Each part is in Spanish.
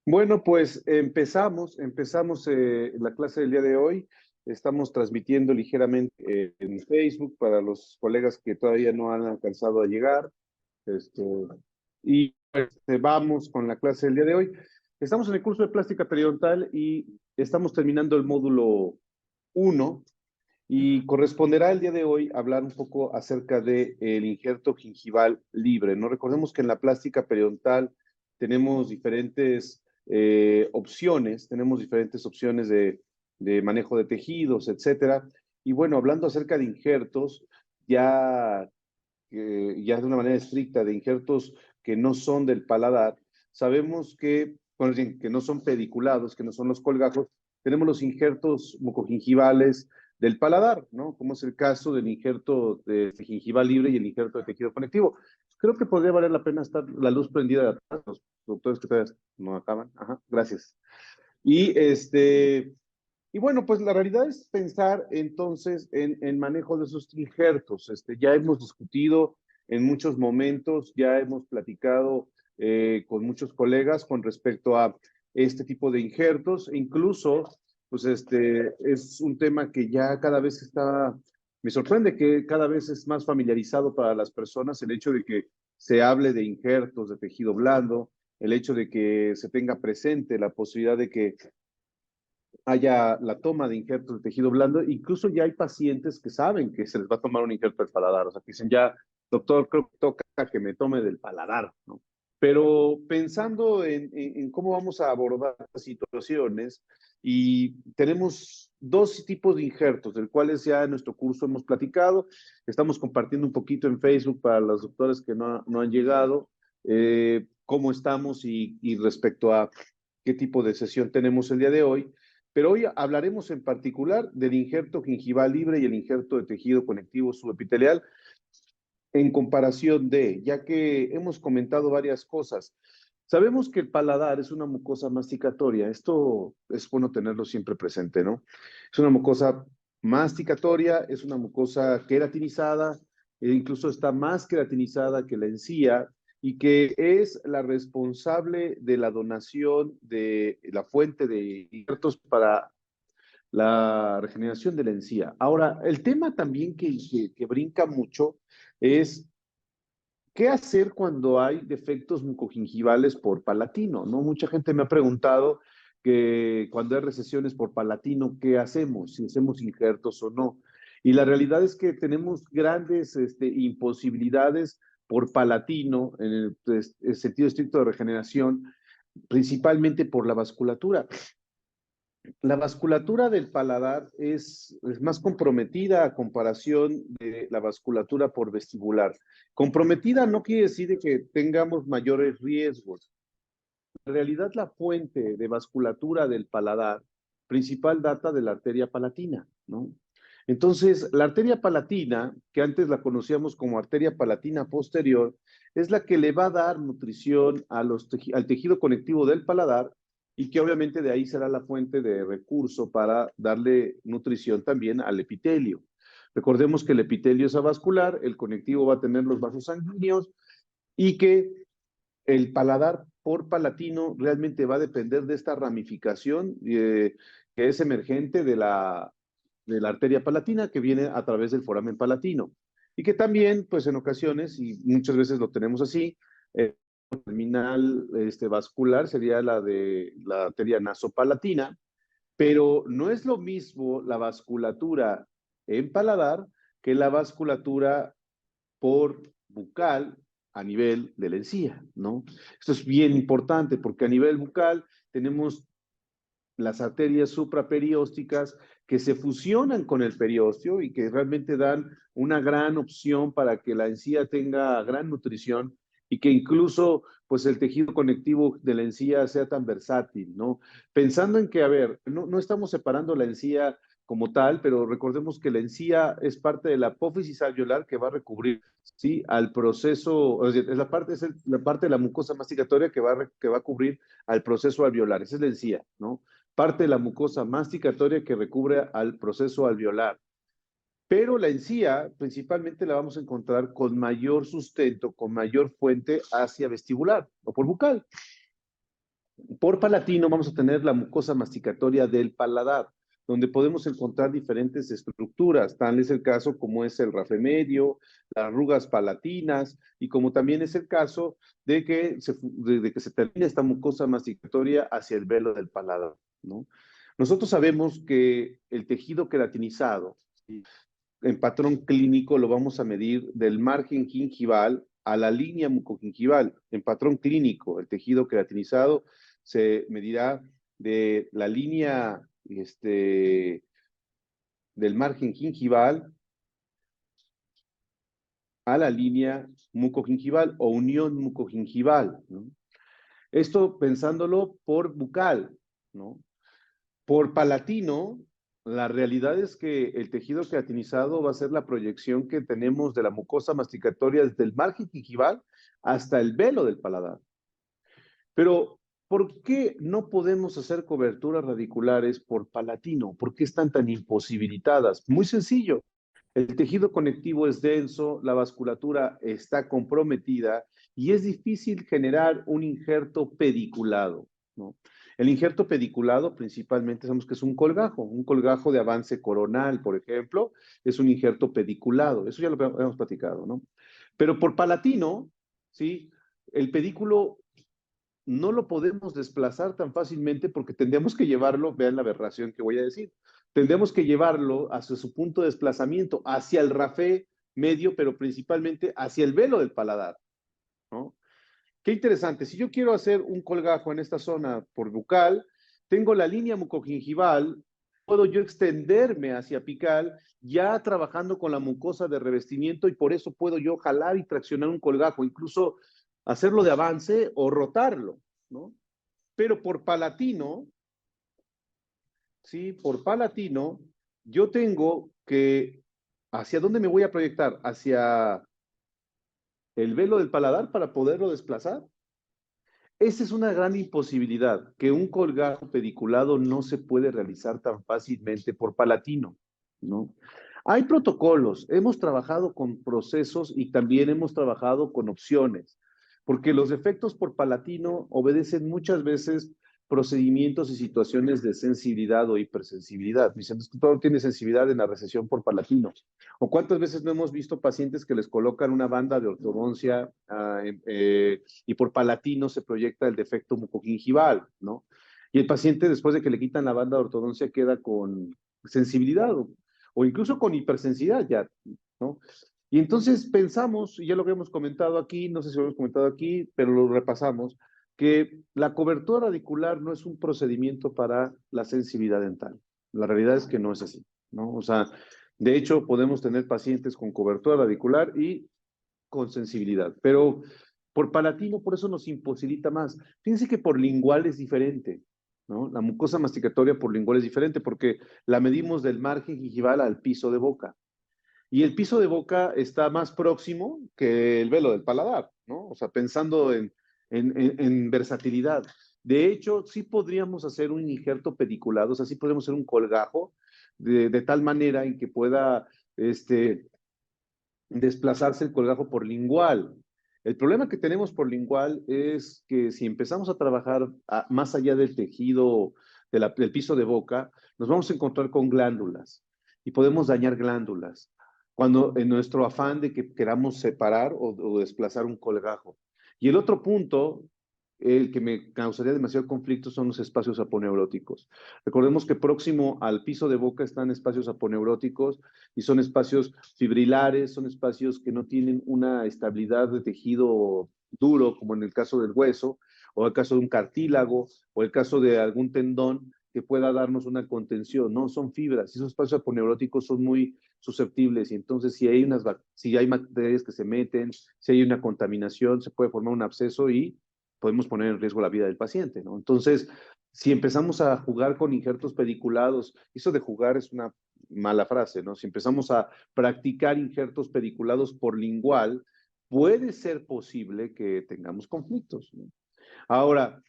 Bueno, pues empezamos la clase del día de hoy. Estamos transmitiendo ligeramente en Facebook para los colegas que todavía no han alcanzado a llegar. Este, vamos con la clase del día de hoy. Estamos en el curso de plástica periodontal y estamos terminando el módulo uno y corresponderá el día de hoy hablar un poco acerca del injerto gingival libre. No recordemos que en la plástica periodontal tenemos diferentes diferentes opciones de manejo de tejidos, etcétera. Y bueno, hablando acerca de injertos, ya, ya de una manera estricta, de injertos que no son del paladar, sabemos que, bueno, que no son pediculados, que no son los colgajos, tenemos los injertos mucogingivales del paladar, ¿no? Como es el caso del injerto de gingival libre y el injerto de tejido conectivo. Creo que podría valer la pena estar la luz prendida de atrás, los doctores que todavía no acaban. Ajá, gracias. Y y bueno, pues la realidad es pensar entonces en manejo de esos injertos. Ya hemos discutido en muchos momentos, ya hemos platicado con muchos colegas con respecto a este tipo de injertos. E incluso, pues es un tema que ya cada vez está, me sorprende que cada vez es más familiarizado para las personas el hecho de que se hable de injertos de tejido blando, el hecho de que se tenga presente la posibilidad de que haya la toma de injertos de tejido blando. Incluso ya hay pacientes que saben que se les va a tomar un injerto del paladar, o sea, que dicen ya, doctor, creo que toca que me tome del paladar, ¿no? Pero pensando en cómo vamos a abordar las situaciones, y tenemos dos tipos de injertos, del cuales ya en nuestro curso hemos platicado, estamos compartiendo un poquito en Facebook para los doctores que no han llegado, cómo estamos y respecto a qué tipo de sesión tenemos el día de hoy. Pero hoy hablaremos en particular del injerto gingival libre y el injerto de tejido conectivo subepitelial en comparación de, ya que hemos comentado varias cosas. Sabemos que el paladar es una mucosa masticatoria. Esto es bueno tenerlo siempre presente, ¿no? Es una mucosa masticatoria, es una mucosa queratinizada, e incluso está más queratinizada que la encía, y que es la responsable de la donación de la fuente de injertos para la regeneración de la encía. Ahora, el tema también que brinca mucho es qué hacer cuando hay defectos mucogingivales por palatino, ¿no? Mucha gente me ha preguntado que cuando hay recesiones por palatino, ¿qué hacemos? Si hacemos injertos o no. Y la realidad es que tenemos grandes imposibilidades por palatino en el sentido estricto de regeneración, principalmente por la vasculatura. La vasculatura del paladar es más comprometida a comparación de la vasculatura por vestibular. Comprometida no quiere decir de que tengamos mayores riesgos. En realidad, la fuente de vasculatura del paladar principal data de la arteria palatina, ¿no? Entonces, la arteria palatina, que antes la conocíamos como arteria palatina posterior, es la que le va a dar nutrición a al tejido conectivo del paladar, y que obviamente de ahí será la fuente de recurso para darle nutrición también al epitelio. Recordemos que el epitelio es avascular, el conectivo va a tener los vasos sanguíneos, y que el paladar por palatino realmente va a depender de esta ramificación que es emergente de la arteria palatina, que viene a través del foramen palatino. Y que también, pues en ocasiones, y muchas veces lo tenemos así, terminal vascular sería la de la arteria nasopalatina, pero no es lo mismo la vasculatura en paladar que la vasculatura por bucal a nivel de la encía, ¿no? Esto es bien importante porque a nivel bucal tenemos las arterias supraperiósticas que se fusionan con el periósteo y que realmente dan una gran opción para que la encía tenga gran nutrición, y que incluso pues el tejido conectivo de la encía sea tan versátil, ¿no? Pensando en que, a ver, no estamos separando la encía como tal, pero recordemos que la encía es parte de la apófisis alveolar que va a recubrir, ¿sí? Al proceso, o sea, es la parte de la mucosa masticatoria que va a cubrir al proceso alveolar. Esa es la encía, ¿no? Parte de la mucosa masticatoria que recubre al proceso alveolar. Pero la encía principalmente la vamos a encontrar con mayor sustento, con mayor fuente hacia vestibular o por bucal. Por palatino vamos a tener la mucosa masticatoria del paladar, donde podemos encontrar diferentes estructuras. Tal es el caso como es el rafe medio, las arrugas palatinas, y como también es el caso de que se termine esta mucosa masticatoria hacia el velo del paladar, ¿no? Nosotros sabemos que el tejido queratinizado, ¿sí?, en patrón clínico lo vamos a medir del margen gingival a la línea mucogingival. En patrón clínico, el tejido queratinizado se medirá de la línea del margen gingival a la línea mucogingival o unión mucogingival, ¿no? Esto pensándolo por bucal, ¿no? Por palatino, la realidad es que el tejido queratinizado va a ser la proyección que tenemos de la mucosa masticatoria desde el margen gingival hasta el velo del paladar. Pero, ¿por qué no podemos hacer coberturas radiculares por palatino? ¿Por qué están tan imposibilitadas? Muy sencillo. El tejido conectivo es denso, la vasculatura está comprometida y es difícil generar un injerto pediculado, ¿no? El injerto pediculado principalmente sabemos que es un colgajo de avance coronal, por ejemplo, es un injerto pediculado, eso ya lo hemos platicado, ¿no? Pero por palatino, ¿sí? El pedículo no lo podemos desplazar tan fácilmente porque tendríamos que llevarlo, vean la aberración que voy a decir, tendríamos que llevarlo hacia su punto de desplazamiento, hacia el rafé medio, pero principalmente hacia el velo del paladar, ¿no? Qué interesante, si yo quiero hacer un colgajo en esta zona por bucal, tengo la línea mucogingival, puedo yo extenderme hacia apical, ya trabajando con la mucosa de revestimiento y por eso puedo yo jalar y traccionar un colgajo, incluso hacerlo de avance o rotarlo, ¿no? Pero por palatino, ¿sí? Por palatino, yo tengo que, ¿hacia dónde me voy a proyectar? ¿Hacia el velo del paladar para poderlo desplazar? Esa es una gran imposibilidad, que un colgajo pediculado no se puede realizar tan fácilmente por palatino, ¿no? Hay protocolos, hemos trabajado con procesos y también hemos trabajado con opciones, porque los efectos por palatino obedecen muchas veces procedimientos y situaciones de sensibilidad o hipersensibilidad. Dicen, es que todo tiene sensibilidad en la recesión por palatino. ¿O cuántas veces no hemos visto pacientes que les colocan una banda de ortodoncia y por palatino se proyecta el defecto mucogingival, ¿no? Y el paciente, después de que le quitan la banda de ortodoncia, queda con sensibilidad o incluso con hipersensibilidad ya, ¿no? Y entonces pensamos, y ya lo hemos comentado aquí, no sé si lo hemos comentado aquí, pero lo repasamos, que la cobertura radicular no es un procedimiento para la sensibilidad dental. La realidad es que no es así, ¿no? O sea, de hecho, podemos tener pacientes con cobertura radicular y con sensibilidad, pero por palatino, por eso nos imposibilita más. Fíjense que por lingual es diferente, ¿no? La mucosa masticatoria por lingual es diferente porque la medimos del margen gingival al piso de boca. Y el piso de boca está más próximo que el velo del paladar, ¿no? O sea, pensando en versatilidad. De hecho, sí podríamos hacer un injerto pediculado, o sea, sí podríamos hacer un colgajo de tal manera en que pueda desplazarse el colgajo por lingual. El problema que tenemos por lingual es que si empezamos a trabajar más allá del tejido del piso de boca, nos vamos a encontrar con glándulas y podemos dañar glándulas cuando en nuestro afán de que queramos separar o desplazar un colgajo. Y el otro punto, el que me causaría demasiado conflicto, son los espacios aponeuróticos. Recordemos que próximo al piso de boca están espacios aponeuróticos y son espacios fibrilares, son espacios que no tienen una estabilidad de tejido duro, como en el caso del hueso, o el caso de un cartílago, o el caso de algún tendón que pueda darnos una contención, no, son fibras, y esos espacios aponeuróticos son muy susceptibles, y entonces si hay bacterias que se meten, si hay una contaminación, se puede formar un absceso y podemos poner en riesgo la vida del paciente, ¿no? Entonces, si empezamos a jugar con injertos pediculados, eso de jugar es una mala frase, ¿no? Si empezamos a practicar injertos pediculados por lingual, puede ser posible que tengamos conflictos, ¿no? Ahora,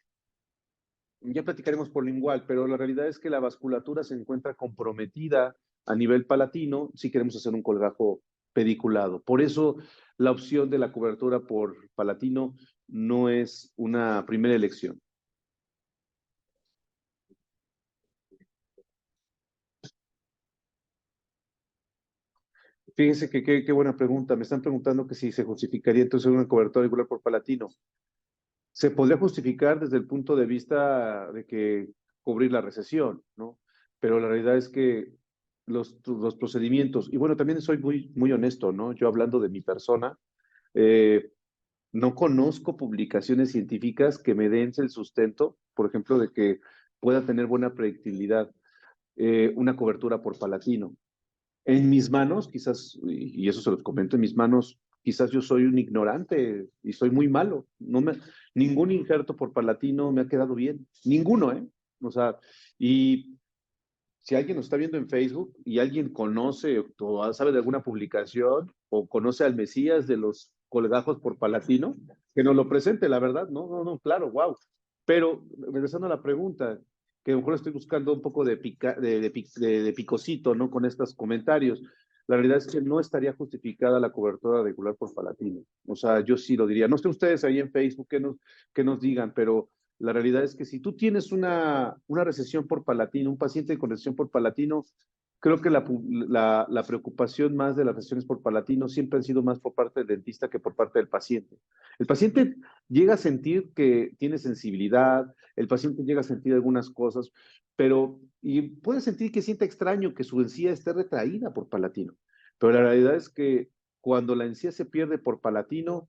ya platicaremos por lingual, pero la realidad es que la vasculatura se encuentra comprometida a nivel palatino si queremos hacer un colgajo pediculado. Por eso la opción de la cobertura por palatino no es una primera elección. Fíjense que qué buena pregunta. Me están preguntando que si se justificaría entonces una cobertura auricular por palatino. Se podría justificar desde el punto de vista de que cubrir la recesión, ¿no? Pero la realidad es que los procedimientos, y bueno, también soy muy honesto, ¿no? Yo hablando de mi persona, eh, no conozco publicaciones científicas que me den el sustento, por ejemplo, de que pueda tener buena predictibilidad una cobertura por palatino. En mis manos, quizás, y eso se los comento, en mis manos, quizás yo soy un ignorante y soy muy malo. Ningún injerto por palatino me ha quedado bien. Ninguno, ¿eh? O sea, y si alguien nos está viendo en Facebook y alguien conoce o sabe de alguna publicación o conoce al Mesías de los colgajos por palatino, que nos lo presente, la verdad. No, claro, wow. Pero regresando a la pregunta, que a lo mejor estoy buscando un poco de picocito, ¿no? Con estos comentarios. La realidad es que no estaría justificada la cobertura regular por palatino. O sea, yo sí lo diría. No sé ustedes ahí en Facebook que nos digan, pero la realidad es que si tú tienes una recesión por palatino, un paciente con recesión por palatino, creo que la preocupación más de las recesiones por palatino siempre han sido más por parte del dentista que por parte del paciente. El paciente llega a sentir que tiene sensibilidad, el paciente llega a sentir algunas cosas, y puede sentir que siente extraño que su encía esté retraída por palatino. Pero la realidad es que cuando la encía se pierde por palatino,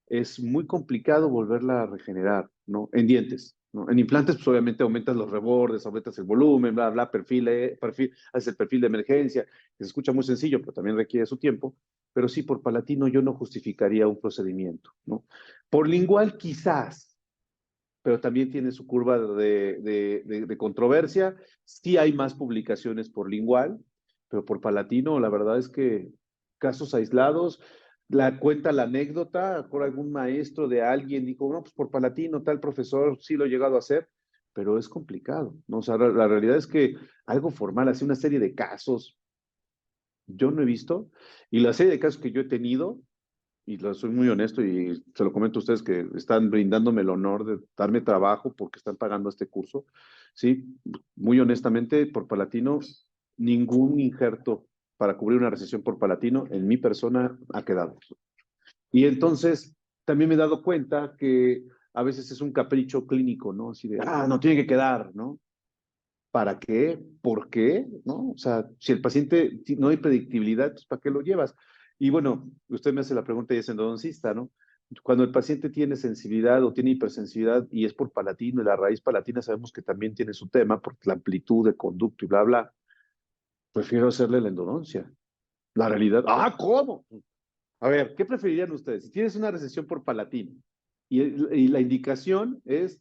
es muy complicado volverla a regenerar, ¿no? En dientes, ¿no? En implantes, pues obviamente aumentas los rebordes, aumentas el volumen, bla, bla, haces el perfil de emergencia, que se escucha muy sencillo, pero también requiere su tiempo. Pero sí, por palatino yo no justificaría un procedimiento, ¿no? Por lingual quizás, pero también tiene su curva de controversia. Sí hay más publicaciones por lingual, pero por palatino, la verdad es que casos aislados, cuenta la anécdota, por algún maestro de alguien dijo, no, pues por palatino, tal profesor sí lo he llegado a hacer, pero es complicado, ¿no? O sea, la realidad es que algo formal, así una serie de casos, yo no he visto, y la serie de casos que yo he tenido, y soy muy honesto y se lo comento a ustedes que están brindándome el honor de darme trabajo porque están pagando este curso. Sí, muy honestamente, por palatino, ningún injerto para cubrir una recesión por palatino en mi persona ha quedado. Y entonces también me he dado cuenta que a veces es un capricho clínico, ¿no? Así de, no tiene que quedar, ¿no? ¿Para qué? ¿Por qué? ¿No? O sea, si el paciente no hay predictibilidad, pues ¿para qué lo llevas? Y bueno, usted me hace la pregunta y es endodoncista, ¿no? Cuando el paciente tiene sensibilidad o tiene hipersensibilidad y es por palatino, y la raíz palatina sabemos que también tiene su tema, por la amplitud de conducto y bla, bla, prefiero hacerle la endodoncia. La realidad, ¿cómo? A ver, ¿qué preferirían ustedes? Si tienes una recesión por palatino y la indicación es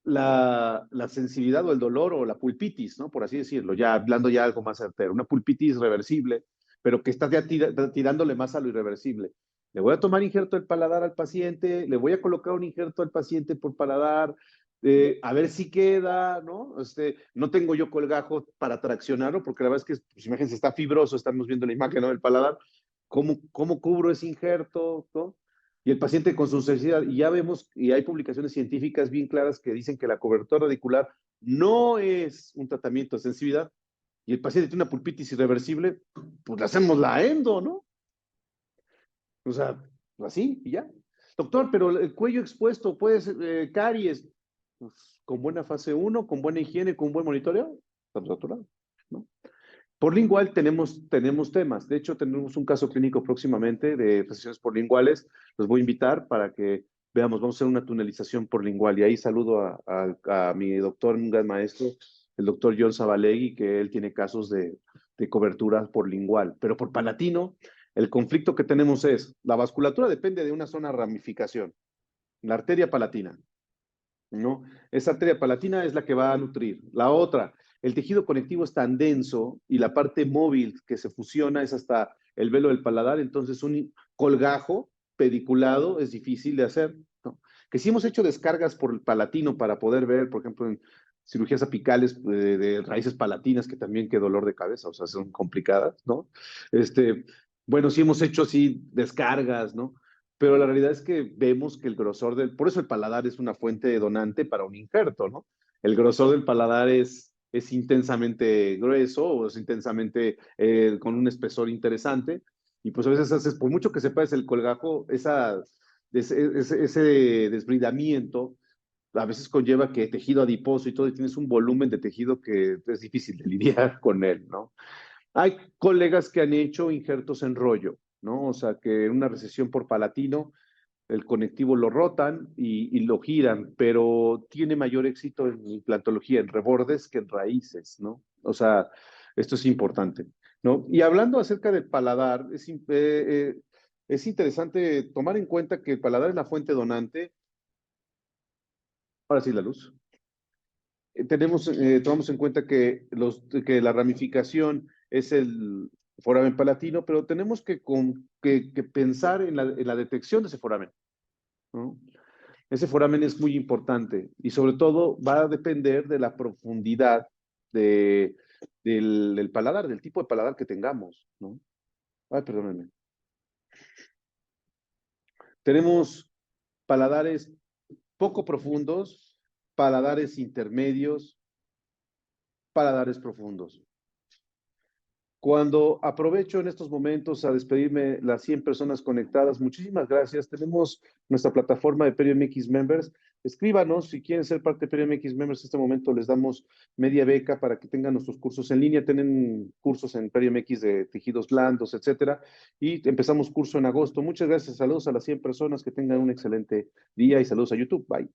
la sensibilidad o el dolor o la pulpitis, ¿no? Por así decirlo, ya hablando ya algo más certero, una pulpitis reversible, pero que estás ya tirándole más a lo irreversible. Le voy a tomar injerto del paladar al paciente, le voy a colocar un injerto al paciente por paladar, a ver si queda, ¿no? No tengo yo colgajo para traccionarlo, porque la verdad es que, pues, imagínense, está fibroso, estamos viendo la imagen, ¿no? Del paladar. ¿Cómo cubro ese injerto, ¿no? Y el paciente con su sensibilidad, y ya vemos, y hay publicaciones científicas bien claras que dicen que la cobertura radicular no es un tratamiento de sensibilidad, y el paciente tiene una pulpitis irreversible, pues le hacemos la endo, ¿no? O sea, así, y ya. Doctor, pero el cuello expuesto puede ser caries. Pues, con buena fase uno, con buena higiene, con buen monitoreo, está natural, ¿no? Por lingual tenemos temas. De hecho, tenemos un caso clínico próximamente de sesiones por linguales. Los voy a invitar para que veamos, vamos a hacer una tunelización por lingual. Y ahí saludo a mi doctor, un gran maestro, el doctor John Zabalegui, que él tiene casos de cobertura por lingual. Pero por palatino, el conflicto que tenemos es, la vasculatura depende de una zona de ramificación, la arteria palatina. ¿No? Esa arteria palatina es la que va a nutrir. La otra, el tejido conectivo es tan denso y la parte móvil que se fusiona es hasta el velo del paladar, entonces un colgajo pediculado es difícil de hacer, ¿no? Que si hemos hecho descargas por el palatino para poder ver, por ejemplo, en cirugías apicales de raíces palatinas, que también qué dolor de cabeza, o sea, son complicadas, ¿no? Bueno, sí hemos hecho así descargas, ¿no? Pero la realidad es que vemos que el grosor por eso el paladar es una fuente donante para un injerto, ¿no? El grosor del paladar es es intensamente grueso o es intensamente con un espesor interesante. Y pues a veces haces, por mucho que sepas el colgajo, ese desbridamiento a veces conlleva que tejido adiposo y todo, y tienes un volumen de tejido que es difícil de lidiar con él, ¿no? Hay colegas que han hecho injertos en rollo, ¿no? O sea, que una recesión por palatino, el conectivo lo rotan y lo giran, pero tiene mayor éxito en implantología, en rebordes que en raíces, ¿no? O sea, esto es importante, ¿no? Y hablando acerca del paladar, es interesante tomar en cuenta que el paladar es la fuente donante. Ahora sí, la luz. Tomamos en cuenta que la ramificación es el foramen palatino, pero tenemos que pensar en la detección de ese foramen, ¿no? Ese foramen es muy importante y sobre todo va a depender de la profundidad de, del paladar, del tipo de paladar que tengamos, ¿no? Ay, perdónenme. Tenemos paladares poco profundos, paladares intermedios, paladares profundos. Cuando aprovecho en estos momentos a despedirme las 100 personas conectadas, muchísimas gracias. Tenemos nuestra plataforma de Perio MX Members. Escríbanos si quieren ser parte de Perio MX Members. En este momento les damos media beca para que tengan nuestros cursos en línea. Tienen cursos en Perio MX de tejidos blandos, etcétera. Y empezamos curso en agosto. Muchas gracias. Saludos a las 100 personas. Que tengan un excelente día y saludos a YouTube. Bye.